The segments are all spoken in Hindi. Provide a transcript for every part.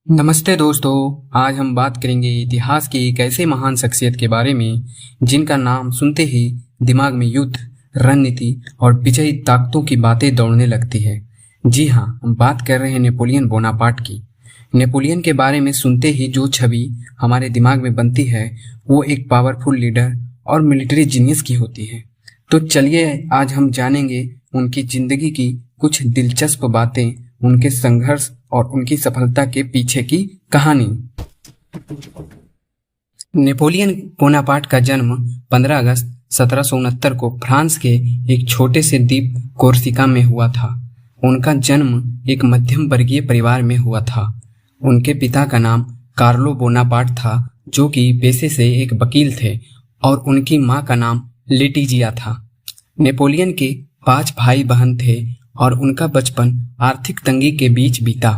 नमस्ते दोस्तों। आज हम बात करेंगे इतिहास की एक ऐसे महान शख्सियत के बारे में जिनका नाम सुनते ही दिमाग में युद्ध, रणनीति और विजयी ताकतों की बातें दौड़ने लगती है। जी हाँ, हम बात कर रहे हैं नेपोलियन बोनापार्ट की। नेपोलियन के बारे में सुनते ही जो छवि हमारे दिमाग में बनती है वो एक पावरफुल लीडर और मिलिट्री जीनियस की होती है। तो चलिए आज हम जानेंगे उनकी जिंदगी की कुछ दिलचस्प बातें, उनके संघर्ष और उनकी सफलता के पीछे की कहानी। नेपोलियन बोनापार्ट का जन्म 15 अगस्त 1769 को फ्रांस के एक छोटे से द्वीप कोर्सिका में हुआ था। उनका जन्म एक मध्यम वर्गीय परिवार में हुआ था। उनके पिता का नाम कार्लो बोनापार्ट था, जो कि पेशे से एक वकील थे, और उनकी मां का नाम लेटिजिया था। नेपोलियन के 5 भाई बहन थे और उनका बचपन आर्थिक तंगी के बीच बीता।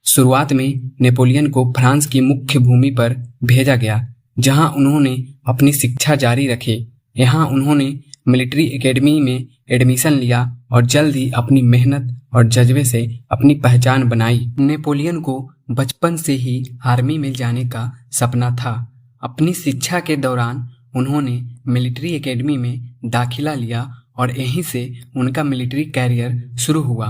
शुरुआत में नेपोलियन को फ्रांस की मुख्य भूमि पर भेजा गया, जहां उन्होंने अपनी शिक्षा जारी रखी। यहां उन्होंने मिलिट्री एकेडमी में एडमिशन लिया और जल्द ही अपनी मेहनत और जज्बे से अपनी पहचान बनाई। नेपोलियन को बचपन से ही आर्मी में जाने का सपना था। अपनी शिक्षा के दौरान उन्होंने मिलिट्री एकेडमी में दाखिला लिया और यहीं से उनका मिलिट्री कैरियर शुरू हुआ।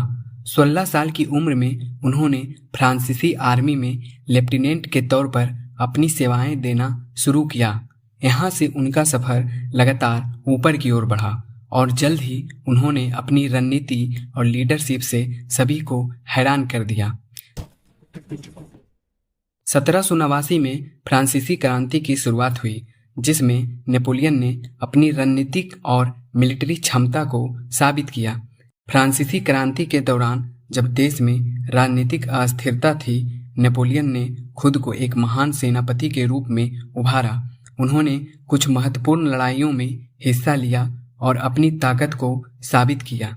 16 साल की उम्र में उन्होंने फ्रांसीसी आर्मी में लेफ्टिनेंट के तौर पर अपनी सेवाएं देना शुरू किया। यहाँ से उनका सफ़र लगातार ऊपर की ओर बढ़ा और जल्द ही उन्होंने अपनी रणनीति और लीडरशिप से सभी को हैरान कर दिया। 1789 में फ्रांसीसी क्रांति की शुरुआत हुई, जिसमें नेपोलियन ने अपनी रणनीतिक और मिलिट्री क्षमता को साबित किया। फ्रांसीसी क्रांति के दौरान जब देश में राजनीतिक अस्थिरता थी, नेपोलियन ने खुद को एक महान सेनापति के रूप में उभारा। उन्होंने कुछ महत्वपूर्ण लड़ाइयों में हिस्सा लिया और अपनी ताकत को साबित किया।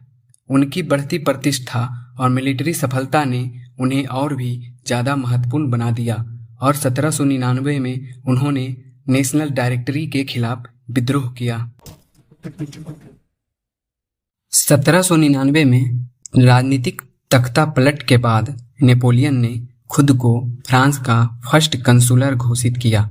उनकी बढ़ती प्रतिष्ठा और मिलिट्री सफलता ने उन्हें और भी ज़्यादा महत्वपूर्ण बना दिया और 1799 में उन्होंने नेशनल डायरेक्टरी के खिलाफ विद्रोह किया। 1799 में राजनीतिक तख्ता पलट के बाद नेपोलियन ने खुद को फ्रांस का फर्स्ट कंसुलर घोषित किया।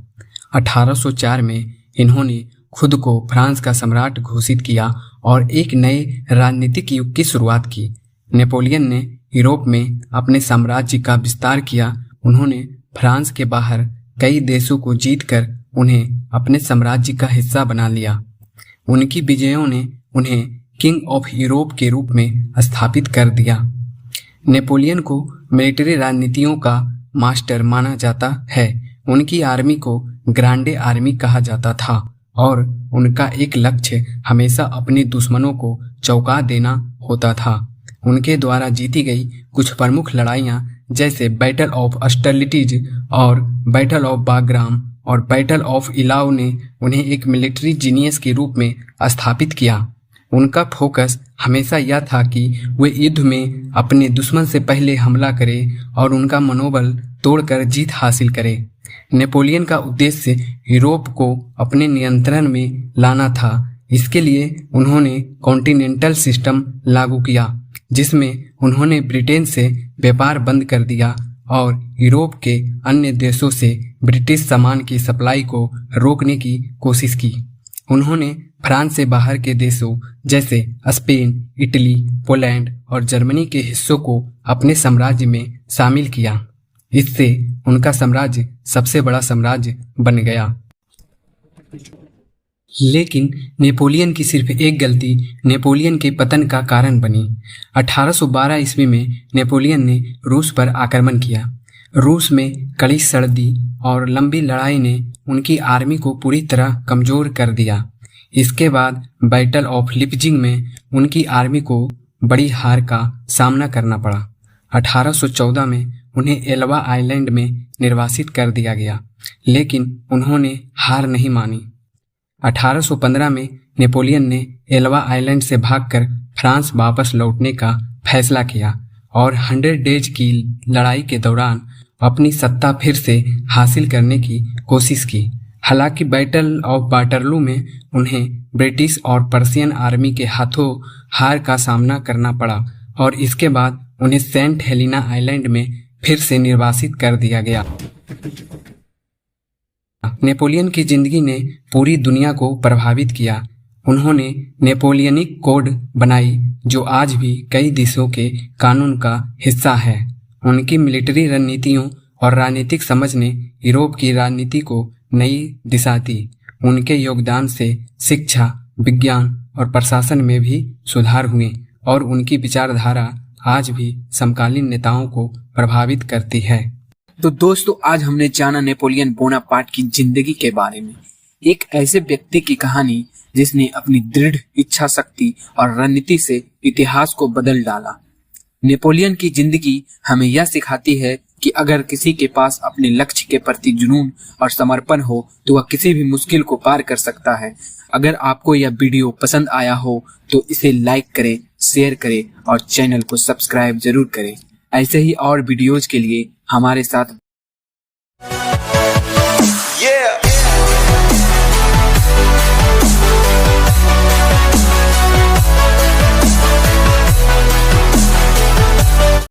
1804 में इन्होंने खुद को फ्रांस का सम्राट घोषित किया और एक नए राजनीतिक युग की शुरुआत की। नेपोलियन ने यूरोप में अपने साम्राज्य का विस्तार किया। उन्होंने फ्रांस के बाहर कई देशों को जीतकर उन्हें अपने साम्राज्य का हिस्सा बना लिया। उनकी विजयों ने उन्हें किंग ऑफ यूरोप के रूप में स्थापित कर दिया। नेपोलियन को मिलिट्री रणनीतियों का मास्टर माना जाता है। उनकी आर्मी को ग्रांडे आर्मी कहा जाता था और उनका एक लक्ष्य हमेशा अपने दुश्मनों को चौंका देना होता था। उनके द्वारा जीती गई कुछ प्रमुख लड़ाइयाँ जैसे बैटल ऑफ ऑस्टर्लिटीज और बैटल ऑफ बाग्राम और बैटल ऑफ इलाव ने उन्हें एक मिलिट्री जीनियस के रूप में स्थापित किया। उनका फोकस हमेशा यह था कि वे युद्ध में अपने दुश्मन से पहले हमला करें और उनका मनोबल तोड़कर जीत हासिल करें। नेपोलियन का उद्देश्य यूरोप को अपने नियंत्रण में लाना था। इसके लिए उन्होंने कॉन्टिनेंटल सिस्टम लागू किया, जिसमें उन्होंने ब्रिटेन से व्यापार बंद कर दिया और यूरोप के अन्य देशों से ब्रिटिश सामान की सप्लाई को रोकने की कोशिश की। उन्होंने फ्रांस से बाहर के देशों जैसे स्पेन, इटली, पोलैंड और जर्मनी के हिस्सों को अपने साम्राज्य में शामिल किया। इससे उनका साम्राज्य सबसे बड़ा साम्राज्य बन गया। लेकिन नेपोलियन की सिर्फ एक गलती नेपोलियन के पतन का कारण बनी। 1812 ईस्वी में नेपोलियन ने रूस पर आक्रमण किया। रूस में कड़ी सर्दी और लंबी लड़ाई ने उनकी आर्मी को पूरी तरह कमजोर कर दिया। इसके बाद बैटल ऑफ लिपजिंग में उनकी आर्मी को बड़ी हार का सामना करना पड़ा। 1814 में उन्हें एल्वा आइलैंड में निर्वासित कर दिया गया, लेकिन उन्होंने हार नहीं मानी। 1815 में नेपोलियन ने एल्वा आइलैंड से भागकर फ्रांस वापस लौटने का फैसला किया और 100 डेज की लड़ाई के दौरान अपनी सत्ता फिर से हासिल करने की कोशिश की। हालांकि बैटल ऑफ वाटरलू में उन्हें ब्रिटिश और पर्शियन आर्मी के हाथों हार का सामना करना पड़ा और इसके बाद उन्हें सेंट हेलिना आइलैंड में फिर से निर्वासित कर दिया गया। नेपोलियन की जिंदगी ने पूरी दुनिया को प्रभावित किया। उन्होंने नेपोलियनिक कोड बनाई जो आज भी कई देशों के कानून का हिस्सा है। उनकी मिलिट्री रणनीतियों और राजनीतिक समझ ने यूरोप की राजनीति को नई दिशा दी। उनके योगदान से शिक्षा, विज्ञान और प्रशासन में भी सुधार हुए और उनकी विचारधारा आज भी समकालीन नेताओं को प्रभावित करती है। तो दोस्तों, आज हमने जाना नेपोलियन बोनापार्ट की जिंदगी के बारे में, एक ऐसे व्यक्ति की कहानी जिसने अपनी दृढ़ इच्छा शक्ति और रणनीति से इतिहास को बदल डाला। नेपोलियन की जिंदगी हमें यह सिखाती है कि अगर किसी के पास अपने लक्ष्य के प्रति जुनून और समर्पण हो तो वह किसी भी मुश्किल को पार कर सकता है। अगर आपको यह वीडियो पसंद आया हो तो इसे लाइक करें, शेयर करें और चैनल को सब्सक्राइब जरूर करें। ऐसे ही और वीडियोज के लिए हमारे साथ